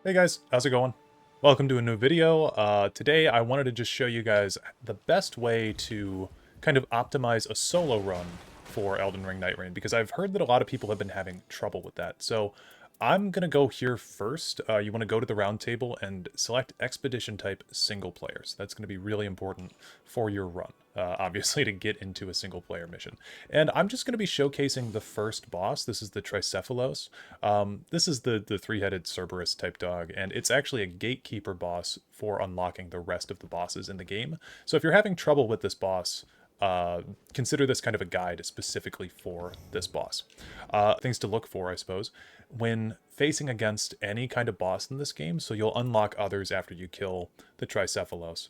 Hey guys, how's it going? Welcome to a new video. Today I wanted to just show you guys the best way to kind of optimize a solo run for Elden Ring Nightreign, because I've heard that a lot of people have been having trouble with that. So I'm going to go here first. You want to go to the round table and select Expedition type single players. That's going to be really important for your run, obviously, to get into a single player mission. And I'm just going to be showcasing the first boss. This is the Tricephalos. This is the three-headed Cerberus type dog, and it's actually a gatekeeper boss for unlocking the rest of the bosses in the game. So if you're having trouble with this boss, consider this kind of a guide specifically for this boss. Things to look for, I suppose, when facing against any kind of boss in this game. So you'll unlock others after you kill the Tricephalos,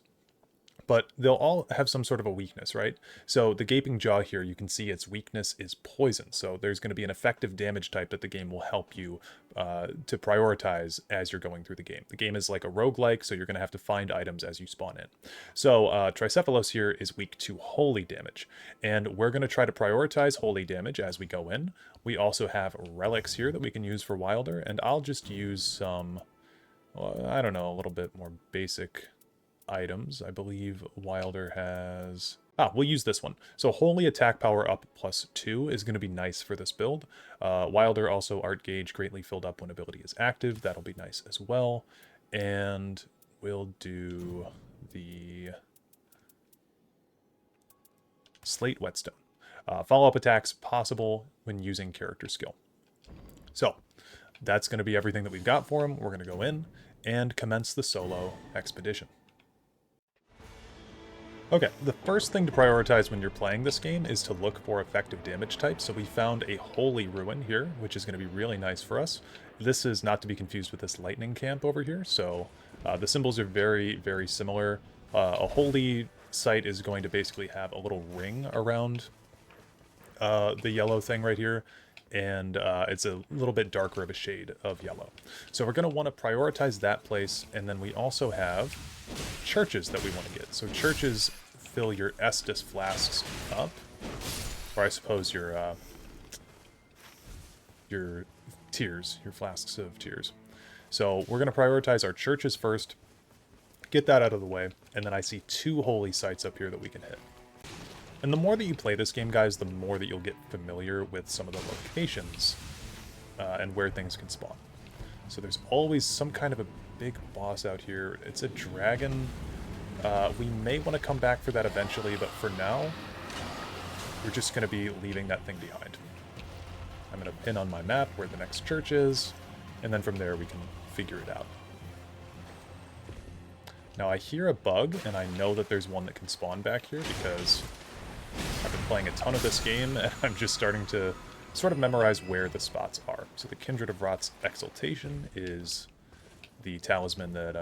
but they'll all have some sort of a weakness, right? So the Gaping Jaw here, you can see its weakness is poison. So there's going to be an effective damage type that the game will help you to prioritize as you're going through the game. The game is like a roguelike, so you're going to have to find items as you spawn in. So Tricephalos here is weak to holy damage, and we're going to try to prioritize holy damage as we go in. We also have relics here that we can use for Wilder, and I'll just use some, well, I don't know, a little bit more basic items. I believe Wilder has... we'll use this one. So Holy Attack Power up +2 is going to be nice for this build. Wilder also Art Gauge greatly filled up when ability is active. That'll be nice as well. And we'll do the Slate Whetstone. Follow-up attacks possible when using character skill. So that's going to be everything that we've got for him. We're going to go in and commence the solo expedition. Okay, the first thing to prioritize when you're playing this game is to look for effective damage types. So we found a Holy Ruin here, which is going to be really nice for us. This is not to be confused with this Lightning Camp over here. So the symbols are very, very similar. A Holy site is going to basically have a little ring around the yellow thing right here, and it's a little bit darker of a shade of yellow. So we're going to want to prioritize that place, and then we also have churches that we want to get. So churches fill your Estus flasks up, or I suppose your tears, your flasks of tears. So we're going to prioritize our churches first, get that out of the way, and then I see 2 holy sites up here that we can hit. And the more that you play this game, guys, the more that you'll get familiar with some of the locations and where things can spawn. So there's always some kind of a big boss out here. It's a dragon. We may want to come back for that eventually, but for now, we're just going to be leaving that thing behind. I'm going to pin on my map where the next church is, and then from there we can figure it out. Now I hear a bug, and I know that there's one that can spawn back here because I've been playing a ton of this game, and I'm just starting to sort of memorize where the spots are. So the Kindred of Rot's Exaltation is the talisman that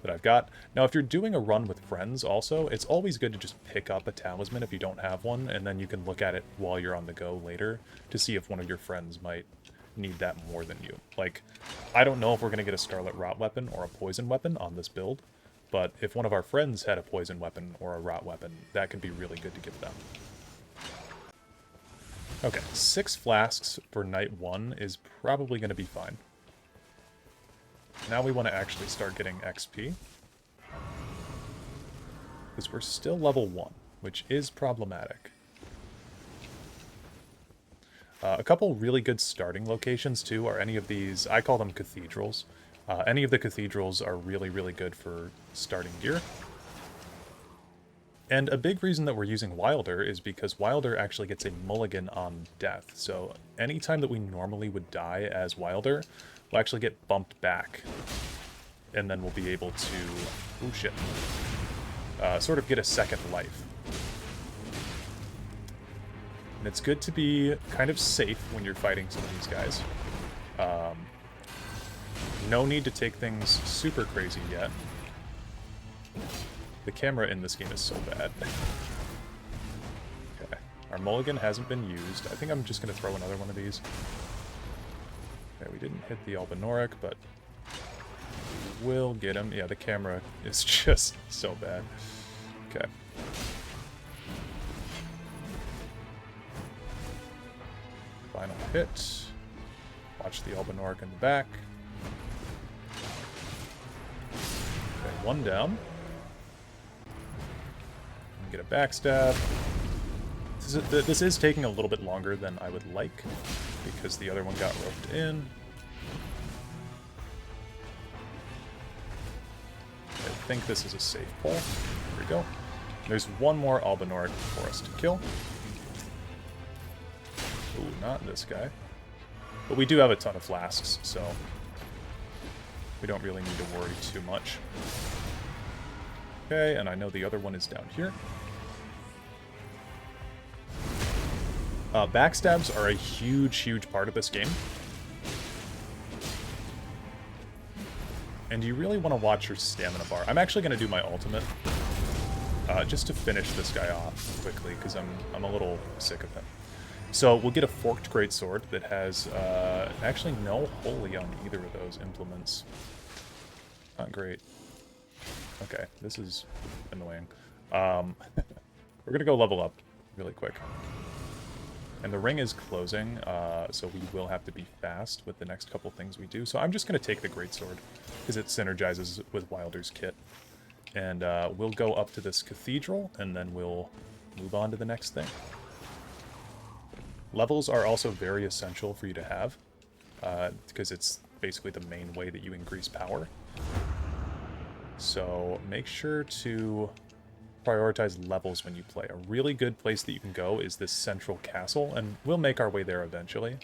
I've got. Now, if you're doing a run with friends also, it's always good to just pick up a talisman if you don't have one, and then you can look at it while you're on the go later to see if one of your friends might need that more than you. Like, I don't know if we're going to get a Scarlet Rot weapon or a poison weapon on this build, but if one of our friends had a poison weapon or a rot weapon, that could be really good to give them. Okay, 6 flasks for night 1 is probably going to be fine. Now we want to actually start getting XP, because we're still level 1, which is problematic. A couple really good starting locations, too, are any of these, I call them cathedrals. Any of the cathedrals are really, really good for starting gear. And a big reason that we're using Wilder is because Wilder actually gets a mulligan on death. So anytime that we normally would die as Wilder, we'll actually get bumped back. And then we'll be able to, oh shit, sort of get a second life. And it's good to be kind of safe when you're fighting some of these guys. No need to take things super crazy yet. The camera in this game is so bad. Okay, our mulligan hasn't been used. I think I'm just going to throw another one of these. Okay, we didn't hit the Albinoric, but we'll get him. Yeah, the camera is just so bad. Okay. Final hit. Watch the Albinoric in the back. one down. Get a backstab. This is taking a little bit longer than I would like, because the other one got roped in. I think this is a safe pull. Here we go. There's one more Albinoric for us to kill. Ooh, not this guy. But we do have a ton of flasks, so we don't really need to worry too much. Okay, and I know the other one is down here. Backstabs are a huge, huge part of this game. And you really want to watch your stamina bar. I'm actually going to do my ultimate, just to finish this guy off quickly, because I'm a little sick of him. So we'll get a forked greatsword that has actually no holy on either of those implements. Not great. Okay, this is annoying. We're going to go level up really quick. And the ring is closing, so we will have to be fast with the next couple things we do. So I'm just going to take the greatsword, because it synergizes with Wilder's kit. And we'll go up to this cathedral, and then we'll move on to the next thing. Levels are also very essential for you to have, because it's basically the main way that you increase power. So make sure to prioritize levels when you play. A really good place that you can go is this central castle, and we'll make our way there eventually.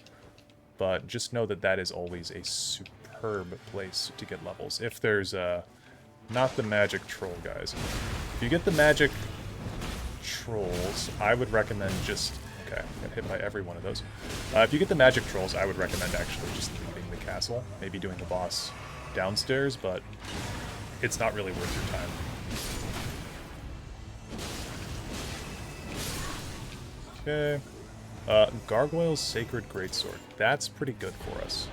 But just know that that is always a superb place to get levels. If there's not the magic troll guys. If you get the magic trolls, I would recommend just... Okay, I got hit by every one of those. If you get the magic trolls, I would recommend actually just leaving the castle. Maybe doing the boss downstairs, but it's not really worth your time. Okay. Gargoyle's Sacred Greatsword. That's pretty good for us.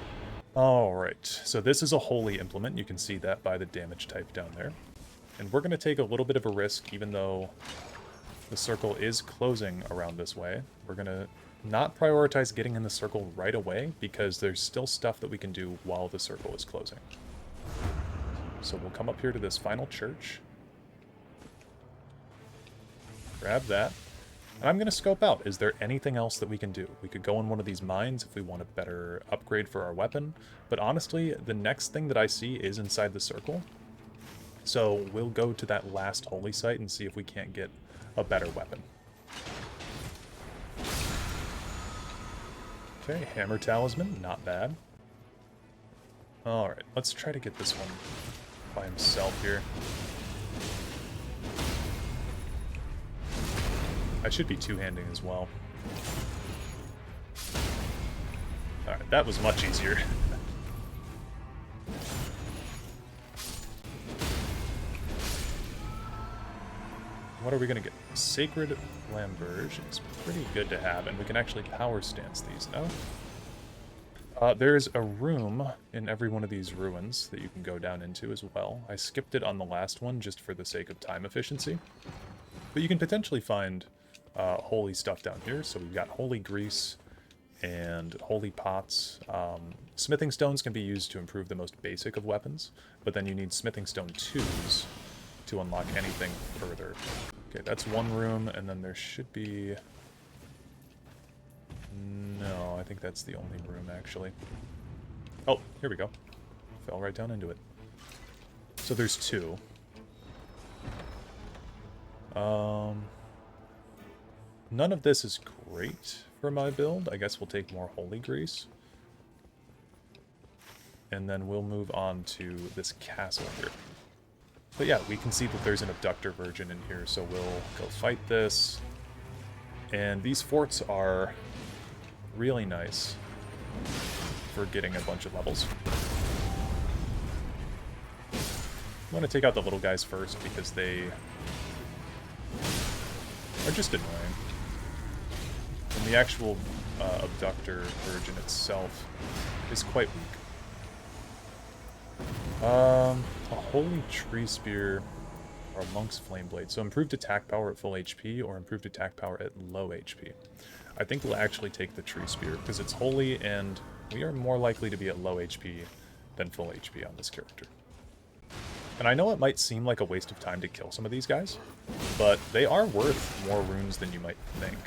Alright, so this is a holy implement. You can see that by the damage type down there. And we're going to take a little bit of a risk, even though the circle is closing around this way. We're going to not prioritize getting in the circle right away, because there's still stuff that we can do while the circle is closing. So we'll come up here to this final church. Grab that. And I'm going to scope out, is there anything else that we can do? We could go in one of these mines if we want a better upgrade for our weapon. But honestly, the next thing that I see is inside the circle. So we'll go to that last holy site and see if we can't get a better weapon. Okay, Hammer Talisman, not bad. Alright, let's try to get this one by himself here. I should be two-handing as well. Alright, that was much easier. What are we going to get? Sacred Flamberge is pretty good to have, and we can actually power stance these now. There's a room in every one of these ruins that you can go down into as well. I skipped it on the last one just for the sake of time efficiency. But you can potentially find holy stuff down here. So we've got holy grease and holy pots. Smithing stones can be used to improve the most basic of weapons, but then you need smithing stone 2s to unlock anything further. Okay, that's one room, and then there should be... No, I think that's the only room, actually. Oh, here we go. Fell right down into it. So there's two. None of this is great for my build. I guess we'll take more holy grease. And then we'll move on to this castle here. But yeah, we can see that there's an abductor virgin in here, so we'll go fight this. And these forts are really nice for getting a bunch of levels. I'm going to take out the little guys first because they are just annoying. And the actual abductor virgin itself is quite weak. A holy tree spear or a monk's flame blade. So improved attack power at full HP or improved attack power at low HP. I think we'll actually take the tree spear because it's holy and we are more likely to be at low HP than full HP on this character. And I know it might seem like a waste of time to kill some of these guys, but they are worth more runes than you might think.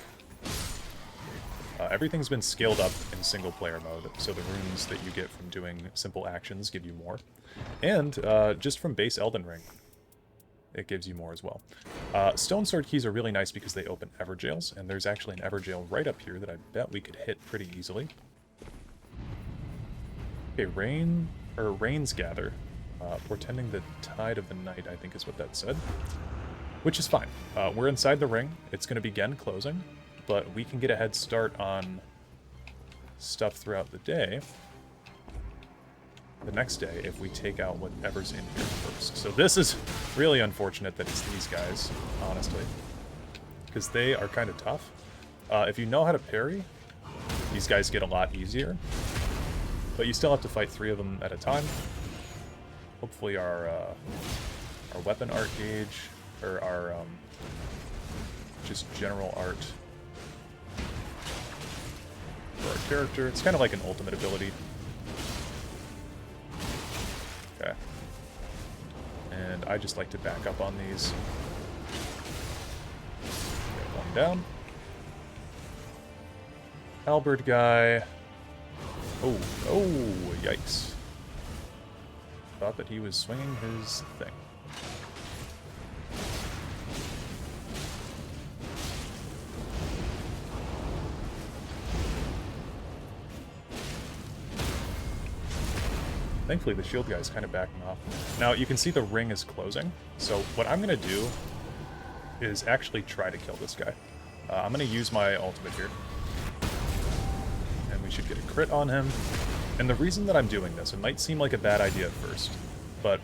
Everything's been scaled up in single-player mode, so the runes that you get from doing simple actions give you more. And just from base Elden Ring, it gives you more as well. Stone Sword keys are really nice because they open Everjails, and there's actually an Everjail right up here that I bet we could hit pretty easily. Okay, Rains Gather. Portending the tide of the night, I think is what that said. Which is fine. We're inside the ring. It's going to begin closing, but we can get a head start on stuff throughout the day. The next day, if we take out whatever's in here first. So this is really unfortunate that it's these guys, honestly. Because they are kind of tough. If you know how to parry, these guys get a lot easier. But you still have to fight 3 of them at a time. Hopefully our weapon art gauge, or our just general art for our character. It's kind of like an ultimate ability. Okay. And I just like to back up on these. Get one down. Halberd guy. Oh, yikes. Thought that he was swinging his thing. Thankfully, the shield guy's kind of backing off. Now, you can see the ring is closing, so what I'm going to do is actually try to kill this guy. I'm going to use my ultimate here. And we should get a crit on him. And the reason that I'm doing this, it might seem like a bad idea at first, but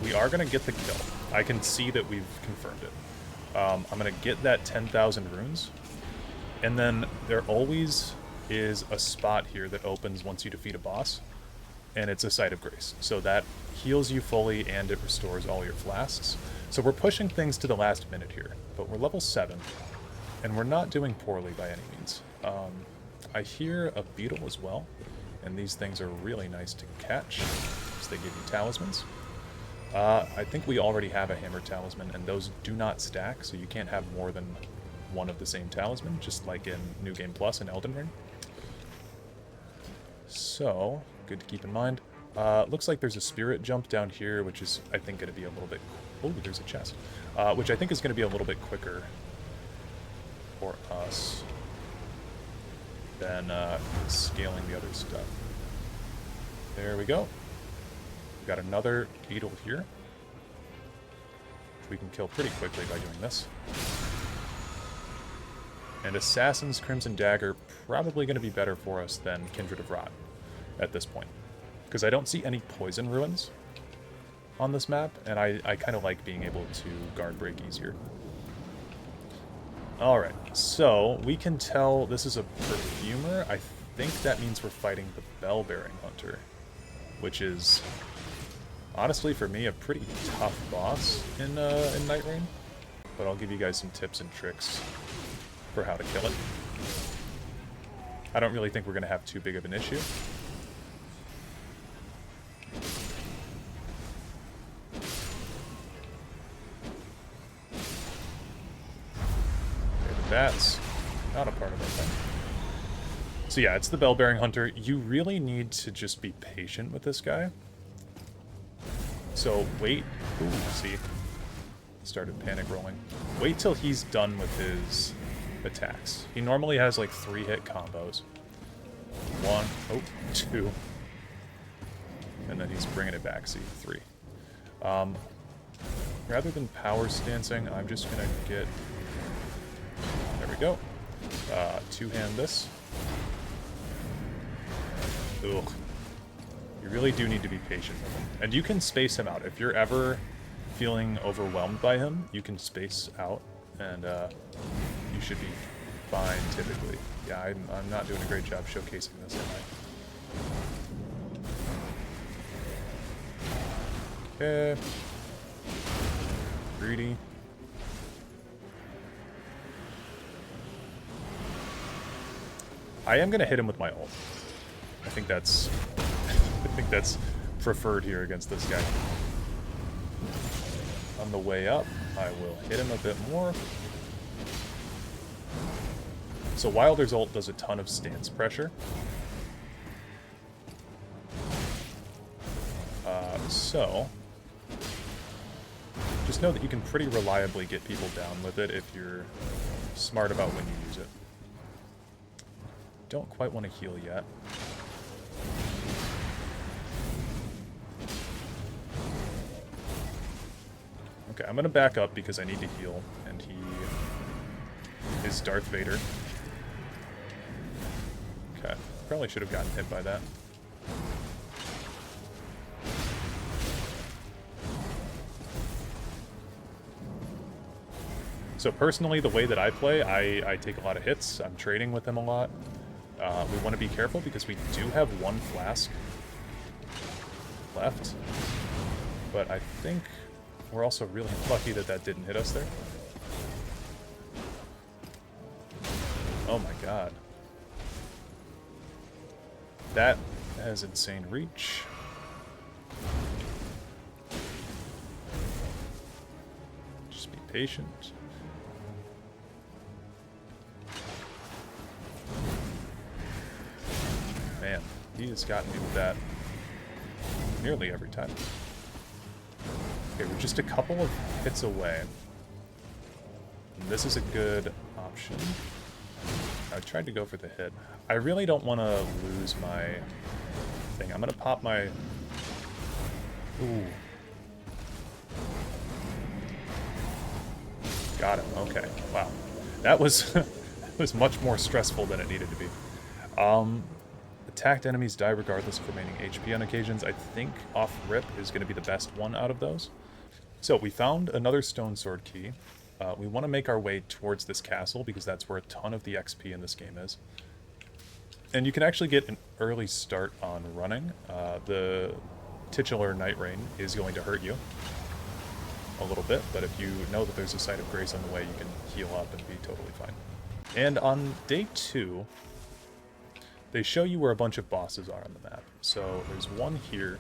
we are going to get the kill. I can see that we've confirmed it. I'm going to get that 10,000 runes, and then there always is a spot here that opens once you defeat a boss, and it's a Site of Grace. So that heals you fully, and it restores all your flasks. So we're pushing things to the last minute here, but we're level 7, and we're not doing poorly by any means. I hear a beetle as well. And these things are really nice to catch, because they give you talismans. I think we already have a hammer talisman, and those do not stack, so you can't have more than one of the same talisman, just like in New Game Plus and Elden Ring. So, good to keep in mind. Looks like there's a spirit jump down here, which is, I think, going to be a little bit... Oh, there's a chest. Which I think is going to be a little bit quicker for us than scaling the other stuff. There we go. We've got another beetle here, which we can kill pretty quickly by doing this. And Assassin's Crimson Dagger probably going to be better for us than Kindred of Rot at this point, because I don't see any poison ruins on this map, and I kind of like being able to guard break easier. Alright, so we can tell this is a perfumer. I think that means we're fighting the Bell-Bearing Hunter, which is, honestly, for me, a pretty tough boss in Nightreign. But I'll give you guys some tips and tricks for how to kill it. I don't really think we're going to have too big of an issue. That's not a part of our thing. So yeah, it's the Bell-Bearing Hunter. You really need to just be patient with this guy. So wait. Ooh, see. Started panic rolling. Wait till he's done with his attacks. He normally has like 3-hit combos. 1, oh, 2. And then he's bringing it back, see, 3. Rather than power stancing, I'm just gonna get... There we go. Two-hand this. Ugh. You really do need to be patient with him. And you can space him out. If you're ever feeling overwhelmed by him, you can space out, and you should be fine, typically. Yeah, I'm not doing a great job showcasing this, am I? Okay. Greedy. I am gonna hit him with my ult. I think that's preferred here against this guy. On the way up, I will hit him a bit more. So Wilder's ult does a ton of stance pressure. So just know that you can pretty reliably get people down with it if you're smart about when you use it. Don't quite want to heal yet. Okay, I'm going to back up because I need to heal, and he is Darth Vader. Okay, probably should have gotten hit by that. So personally, the way that I play, I take a lot of hits. I'm trading with him a lot. We want to be careful because we do have one flask left. But I think we're also really lucky that that didn't hit us there. Oh my god. That has insane reach. Just be patient. Man, he has gotten me with that nearly every time. Okay, we're just a couple of hits away. And this is a good option. I tried to go for the hit. I really don't want to lose my thing. I'm going to pop my... Ooh. Got him. Okay. Wow. That was, was much more stressful than it needed to be. Attacked enemies die regardless of remaining HP on occasions. I think off rip is going to be the best one out of those. So we found another stone sword key. We want to make our way towards this castle because that's where a ton of the XP in this game is. And you can actually get an early start on running. The titular Nightreign is going to hurt you a little bit, but if you know that there's a site of grace on the way, you can heal up and be totally fine. And on day 2, they show you where a bunch of bosses are on the map. So there's one here,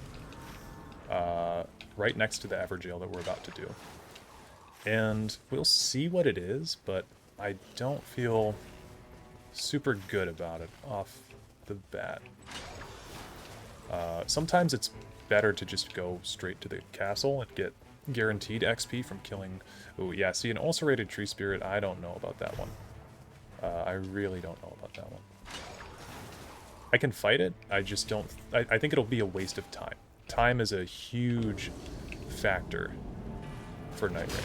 right next to the Everjail that we're about to do. And we'll see what it is, but I don't feel super good about it off the bat. Sometimes it's better to just go straight to the castle and get guaranteed XP from killing... Oh yeah, see, an ulcerated tree spirit, I don't know about that one. I really don't know about that one. I can fight it, I just don't... I think it'll be a waste of time. Time is a huge factor for Nightreign.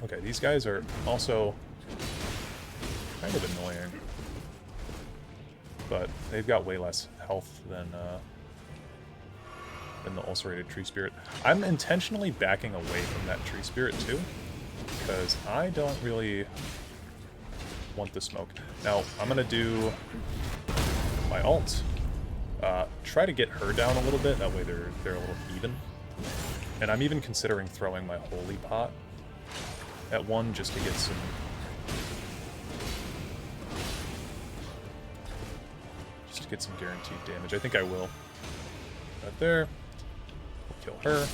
Okay, these guys are also kind of annoying. But they've got way less health than the ulcerated tree spirit. I'm intentionally backing away from that tree spirit too, because I don't really want the smoke. Now, I'm gonna do my ult. Try to get her down a little bit, that way they're a little even. And I'm even considering throwing my holy pot at one just to get some... just to get some guaranteed damage. I think I will. Right there. We'll kill her.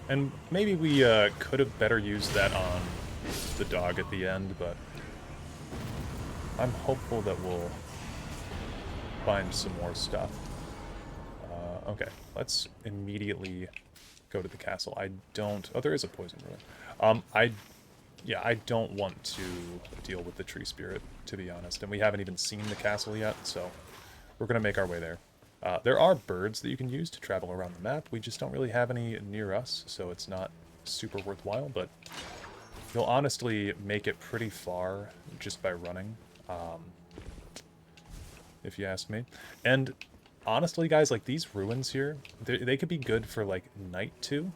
And maybe we could have better used that on the dog at the end, but I'm hopeful that we'll find some more stuff. Okay, let's immediately go to the castle. I don't... Oh, there is a poison ruin. I don't want to deal with the tree spirit, to be honest. And we haven't even seen the castle yet, so we're going to make our way there. There are birds that you can use to travel around the map. We just don't really have any near us, so it's not super worthwhile, but you'll honestly make it pretty far just by running, if you ask me. And honestly, guys, like, these ruins here, they could be good for, like, night too.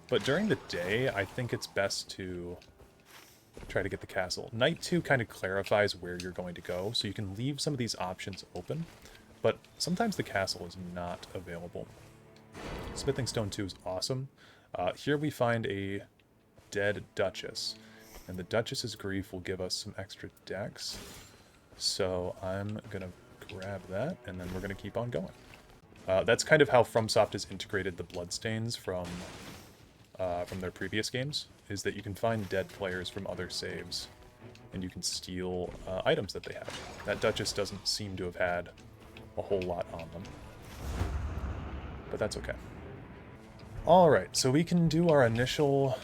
But during the day, I think it's best to try to get the castle. Night 2 kind of clarifies where you're going to go, so you can leave some of these options open. But sometimes the castle is not available. Smithing Stone 2 is awesome. Here we find a dead Duchess. And the Duchess's grief will give us some extra dex. So I'm going to grab that, and then we're going to keep on going. That's kind of how FromSoft has integrated the bloodstains from their previous games, is that you can find dead players from other saves, and you can steal items that they have. That Duchess doesn't seem to have had a whole lot on them, but that's okay. Alright, so we can do our initial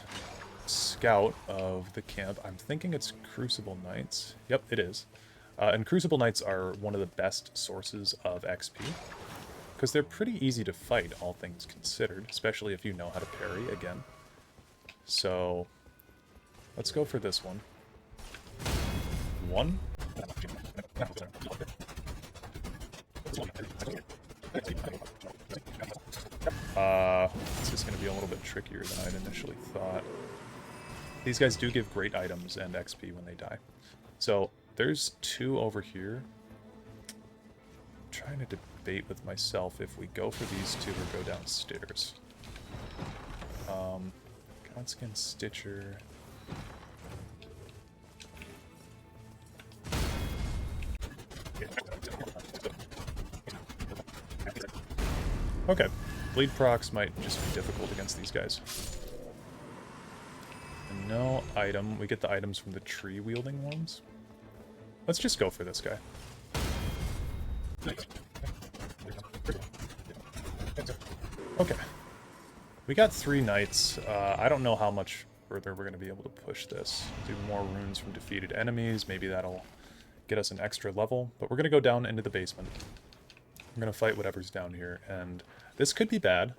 scout of the camp. I'm thinking it's Crucible Knights. Yep, it is. And Crucible Knights are one of the best sources of XP, because they're pretty easy to fight, all things considered, especially if you know how to parry again. So, let's go for this one. One. This is going to be a little bit trickier than I'd initially thought. These guys do give great items and XP when they die. So, there's two over here. I'm trying to debate with myself if we go for these two or go downstairs. Godskin Stitcher. Okay. Bleed procs might just be difficult against these guys. And no item. We get the items from the tree-wielding ones. Let's just go for this guy. Okay. We got 3 knights. I don't know how much further we're going to be able to push this. Do more runes from defeated enemies. Maybe that'll get us an extra level. But we're going to go down into the basement. I'm going to fight whatever's down here. And this could be bad,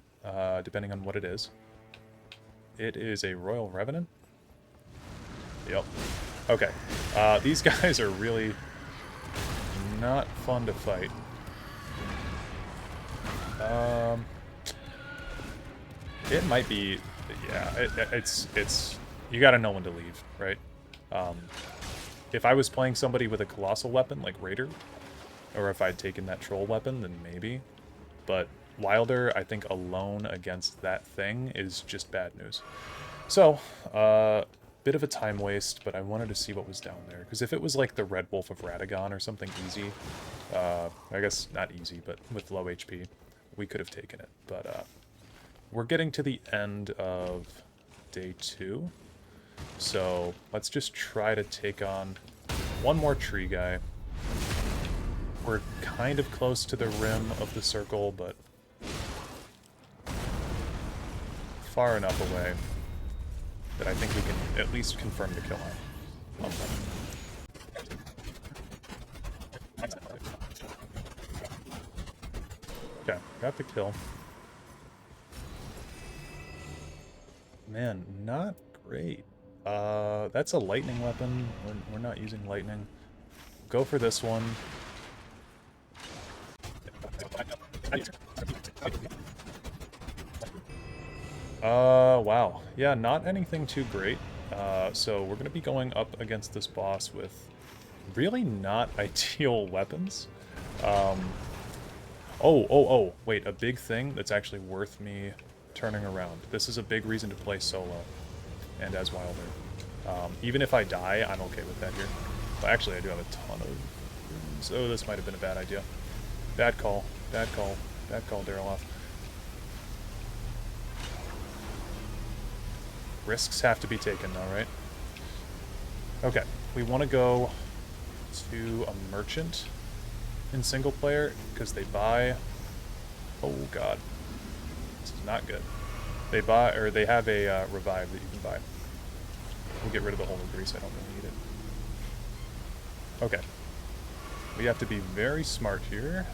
depending on what it is. It is a Royal Revenant. Yep. Okay. These guys are really not fun to fight. It might be, yeah, it's you gotta know when to leave, right? If I was playing somebody with a colossal weapon like Raider, or if I'd taken that troll weapon, then maybe. But Wilder, I think alone against that thing is just bad news. So, bit of a time waste, but I wanted to see what was down there. Because if it was like the Red Wolf of Radagon or something easy, I guess not easy, but with low HP, we could have taken it. But we're getting to the end of day 2. So let's just try to take on one more tree guy. We're kind of close to the rim of the circle, but far enough away that I think we can at least confirm the kill on them. Okay, got the kill. Man, not great. That's a lightning weapon. We're not using lightning. Go for this one. Wow. Yeah, not anything too great. So we're gonna be going up against this boss with really not ideal weapons. Oh, wait, a big thing that's actually worth me turning around. This is a big reason to play solo and as Wilder. Even if I die, I'm okay with that here. Well, actually, I do have a ton of runes. Oh, this might have been a bad idea. Bad call. Bad call. Bad call, Daryloff. Risks have to be taken though, right? Okay, we want to go to a merchant in single player because they buy... Oh god. This is not good. They buy, or they have a revive that you can buy. We'll get rid of the Holy Grease, I don't really need it. Okay. We have to be very smart here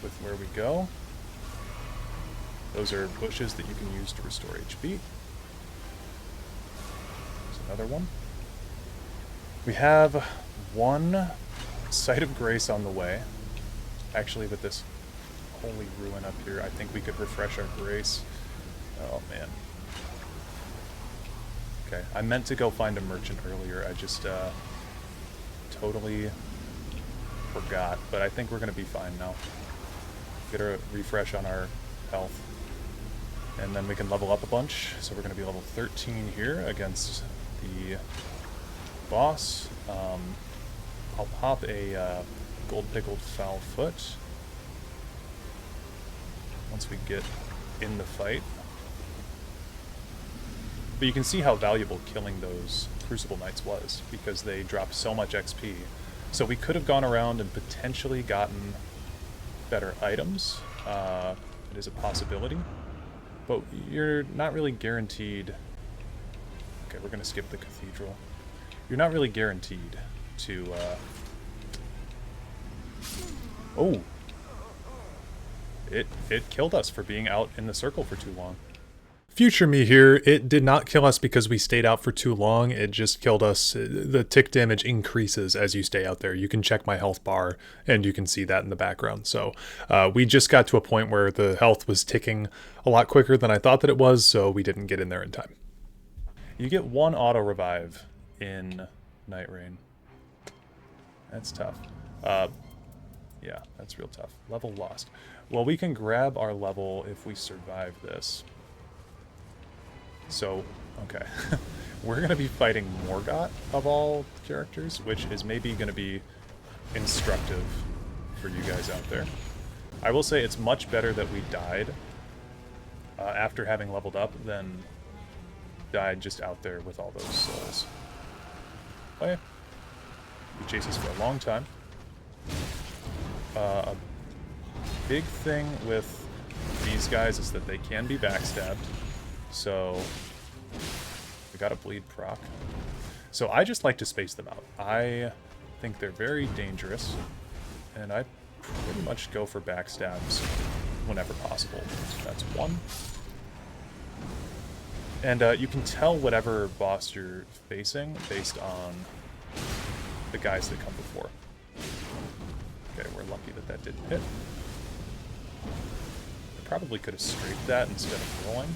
with where we go. Those are bushes that you can use to restore HP. There's another one. We have one Site of Grace on the way. Actually, with this holy ruin up here, I think we could refresh our grace. Oh, man. Okay, I meant to go find a merchant earlier. I just totally forgot, but I think we're going to be fine now. Get a refresh on our health. And then we can level up a bunch. So we're going to be level 13 here against the boss. I'll pop a gold pickled foul foot. once we get in the fight. But you can see how valuable killing those Crucible Knights was, because they dropped so much XP. So we could have gone around and potentially gotten better items. It is a possibility. But you're not really guaranteed... Okay, we're going to skip the Cathedral. You're not really guaranteed to... Oh! It killed us for being out in the circle for too long. Future me here, it did not kill us because we stayed out for too long, it just killed us. The tick damage increases as you stay out there. You can check my health bar, and you can see that in the background. So we just got to a point where the health was ticking a lot quicker than I thought that it was, so we didn't get in there in time. You get one auto revive in Nightreign. That's tough. Yeah, that's real tough. Level lost. Well, we can grab our level if we survive this. So, okay. We're going to be fighting Morgott, of all characters, which is maybe going to be instructive for you guys out there. I will say it's much better that we died after having leveled up than died just out there with all those souls. Oh yeah. He chases for a long time. A big thing with these guys is that they can be backstabbed. So, we got a bleed proc. So I just like to space them out. I think they're very dangerous, and I pretty much go for backstabs whenever possible. So that's one. And you can tell whatever boss you're facing based on the guys that come before. Okay, we're lucky that that didn't hit. I probably could have strafed that instead of rolling.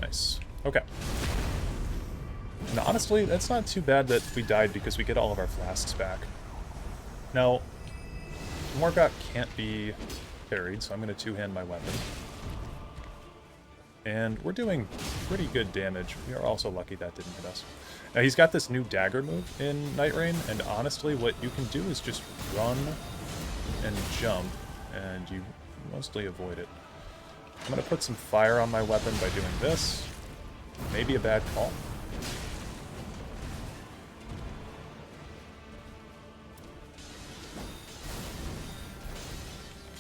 Nice. Okay. Now, honestly, that's not too bad that we died because we get all of our flasks back. Now, Morgott can't be parried, so I'm going to two-hand my weapon. And we're doing pretty good damage. We are also lucky that didn't hit us. Now, he's got this new dagger move in Nightreign, and honestly, what you can do is just run and jump, and you mostly avoid it. I'm going to put some fire on my weapon by doing this. Maybe a bad call.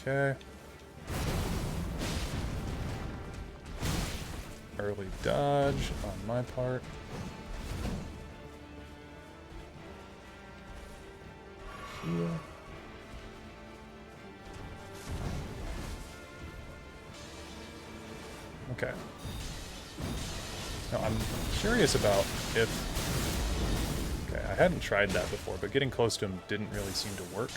Okay. Early dodge on my part. Heal. Okay. Now I'm curious about if... Okay, I hadn't tried that before, but getting close to him didn't really seem to work.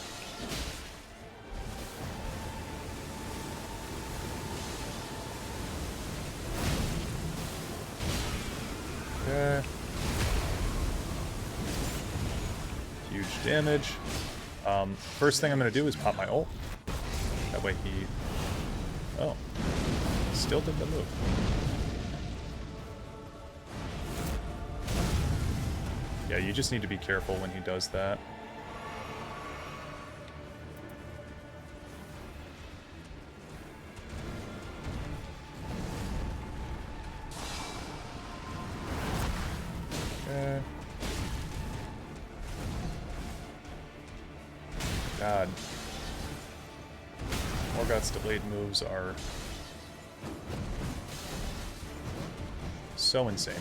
Okay. Huge damage. First thing I'm going to do is pop my ult. That way he... Oh. Still did the move. Yeah, you just need to be careful when he does that. Okay. God. Morgott's delayed moves are so insane.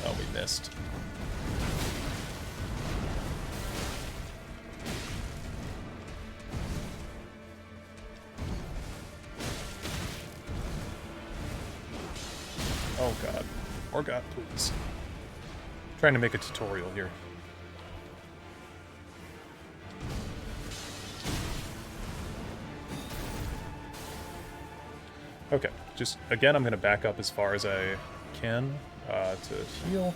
Oh, we missed. Oh god. Morgott, please. I'm trying to make a tutorial here. Okay, just, again, I'm going to back up as far as I can to heal.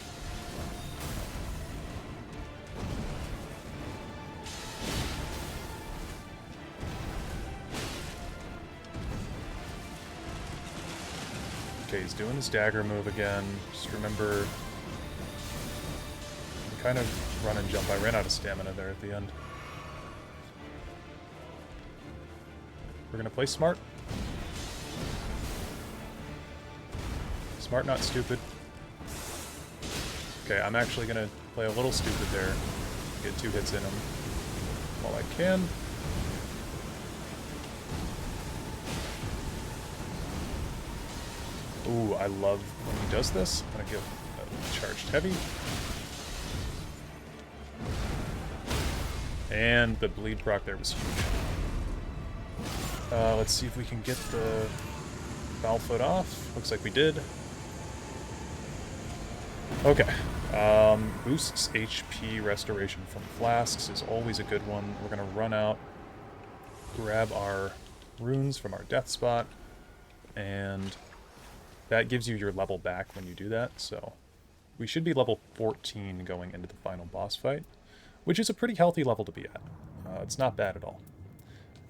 Okay, he's doing his dagger move again. Just remember, trying to run and jump. I ran out of stamina there at the end. We're gonna play smart. Smart, not stupid. Okay, I'm actually gonna play a little stupid there. Get 2 hits in him while I can. Ooh, I love when he does this. I'm gonna get charged heavy. And the bleed proc there was huge. Let's see if we can get the foul foot off. Looks like we did. Okay. Boosts HP restoration from flasks is always a good one. We're going to run out, grab our runes from our death spot, and that gives you your level back when you do that. So we should be level 14 going into the final boss fight, which is a pretty healthy level to be at. It's not bad at all.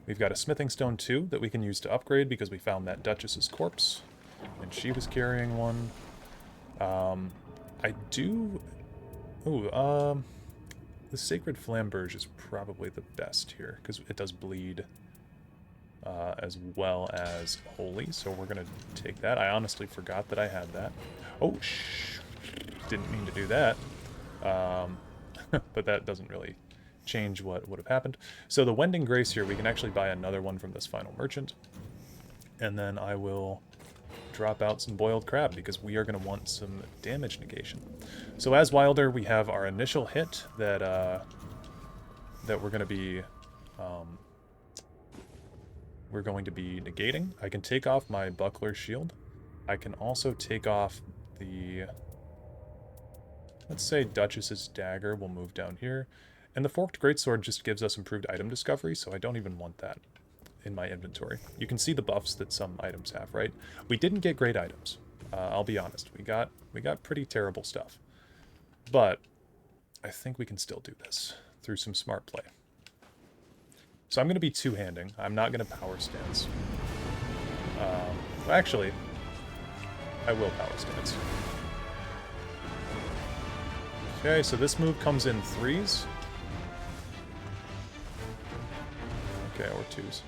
We've got a smithing stone too that we can use to upgrade because we found that Duchess's corpse, and she was carrying one. I do... Ooh, the Sacred Flamberge is probably the best here, because it does bleed as well as Holy, so we're going to take that. I honestly forgot that I had that. Oh, didn't mean to do that. But that doesn't really change what would have happened. So the Wending Grace here, we can actually buy another one from this final merchant. And then I will drop out some boiled crab because we are going to want some damage negation. So as Wilder, we have our initial hit that that we're going to be negating. I can take off my buckler shield. I can also take off the, let's say, Duchess's dagger. We'll move down here, and the forked greatsword just gives us improved item discovery, so I don't even want that in my inventory. You can see the buffs that some items have, right? We didn't get great items. I'll be honest. We got pretty terrible stuff. But I think we can still do this through some smart play. So I'm going to be two-handing. I'm not going to power stance. Actually, I will power stance. Okay, so this move comes in 3s. Okay, or 2s.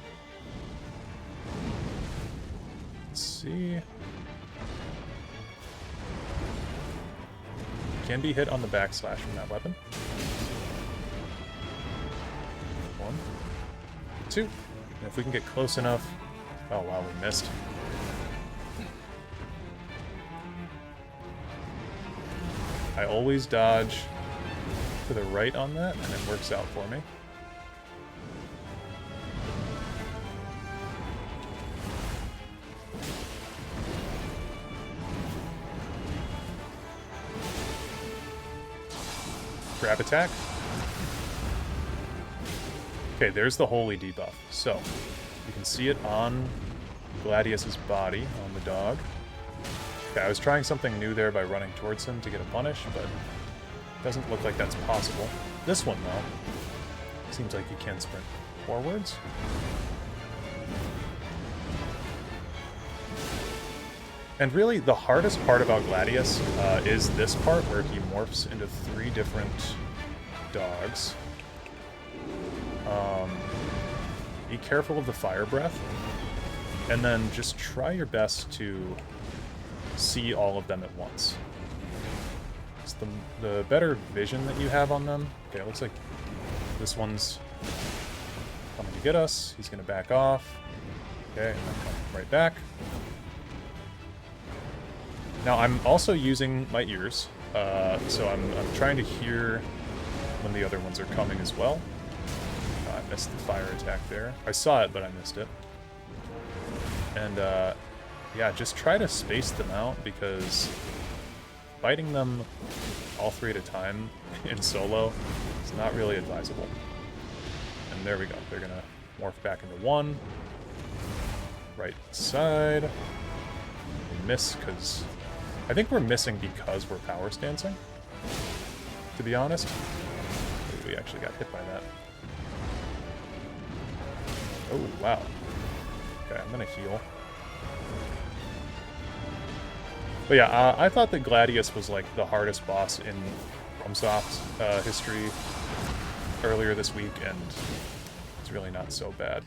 Let's see. Can be hit on the backslash from that weapon. 1, 2. And if we can get close enough... Oh wow, we missed. I always dodge to the right on that, and it works out for me. Grab attack. Okay, there's the holy debuff. So, you can see it on Gladius's body, on the dog. Okay, I was trying something new there by running towards him to get a punish, but it doesn't look like that's possible. This one, though, seems like you can sprint forwards. And really, the hardest part about Gladius is this part where he morphs into 3 different dogs. Be careful of the fire breath, and then just try your best to see all of them at once. It's the better vision that you have on them. Okay, it looks like this one's coming to get us. He's going to back off. Okay, and then come right back. Now, I'm also using my ears, so I'm trying to hear when the other ones are coming as well. I missed the fire attack there. I saw it, but I missed it. And, yeah, just try to space them out, because fighting them all 3 at a time in solo is not really advisable. And there we go. They're going to morph back into 1. Right side. We miss because... I think we're missing because we're power stancing, to be honest. We actually got hit by that. Oh, wow. Okay, I'm gonna heal. But yeah, I thought that Gladius was like the hardest boss FromSoft history earlier this week, and it's really not so bad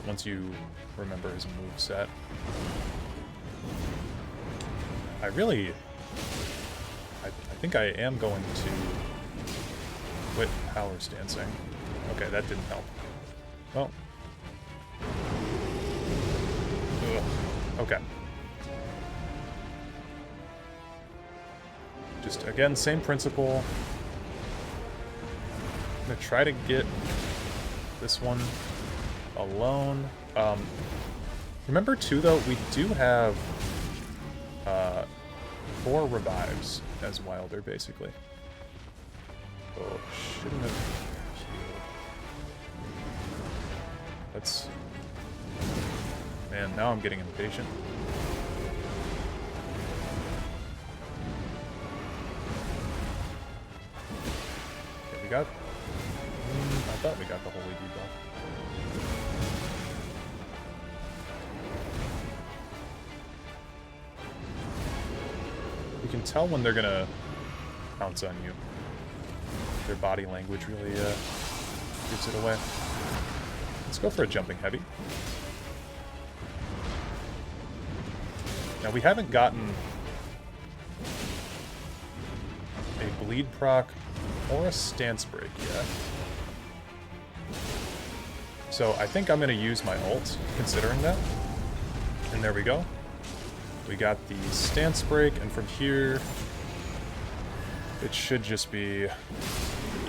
once you remember his moveset. I think I am going to quit power stancing. Okay, that didn't help. Well. Ugh. Okay. Just, again, same principle. I'm going to try to get this one alone. Remember, too, though, we do have 4 revives as Wilder, basically. Oh, shouldn't have healed. That's... Man, now I'm getting impatient. Okay, we got... I thought we got the Holy Debuff. You can tell when they're gonna pounce on you. Their body language really gives it away. Let's go for a jumping heavy. Now we haven't gotten a bleed proc or a stance break yet. So I think I'm gonna use my ult, considering that. And there we go. We got the stance break, and from here, it should just be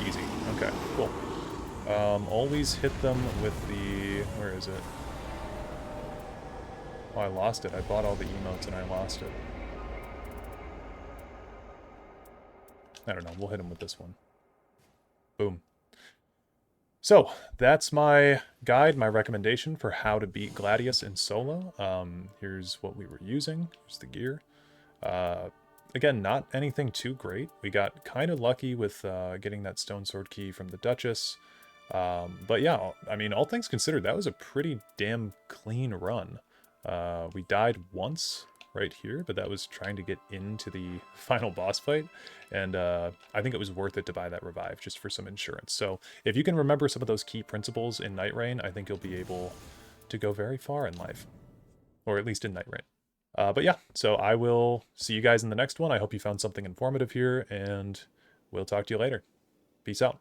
easy. Okay, cool. Always hit them with the... Where is it? Oh, I lost it. I bought all the emotes and I lost it. I don't know. We'll hit them with this one. Boom. So, that's my guide, my recommendation for how to beat Gladius in solo. Here's what we were using. Here's the gear. Again, not anything too great. We got kind of lucky with getting that Stone Sword key from the Duchess. But yeah, I mean, all things considered, that was a pretty damn clean run. We died once right here, but that was trying to get into the final boss fight, and I think it was worth it to buy that revive just for some insurance. So if you can remember some of those key principles in Nightreign, I think you'll be able to go very far in life, or at least in Nightreign. But yeah, so I will see you guys in the next one. I hope you found something informative here, and we'll talk to you later. Peace out.